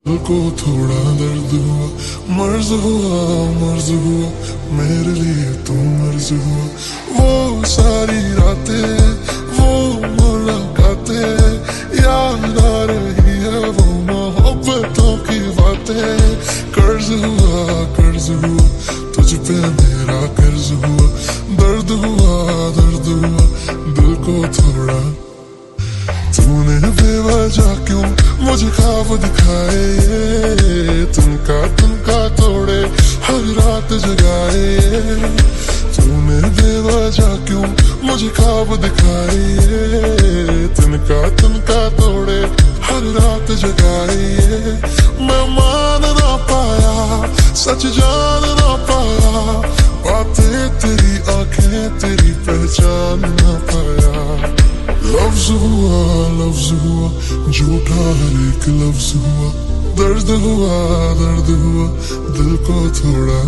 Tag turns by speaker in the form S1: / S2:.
S1: दिल को थोड़ा दर्द हुआ, मर्ज हुआ मेरे लिए तू मर्ज हुआ। वो सारी रातें, वो मुलाकातें याद आ रही है, वो मोहब्बतों की बातें। कर्ज हुआ तुझ पे मेरा कर्ज हुआ, दर्द हुआ दिल को थोड़ा। तूने बेवजह क्यों मुझे ख्वाब दिखाए, तुमका तोड़े हर रात जगाए। तूने बेवजह क्यों मुझे ख्वाब दिखाए, तुमका तोड़े हर रात जगाए। मैं मान ना पाया, सच जान ना पाया, बातें तेरी आंखें तेरी पहचान ना पाया। लफ्ज हुआ झूठा हर एक लफ्ज हुआ, दर्द हुआ दिल को थोड़ा।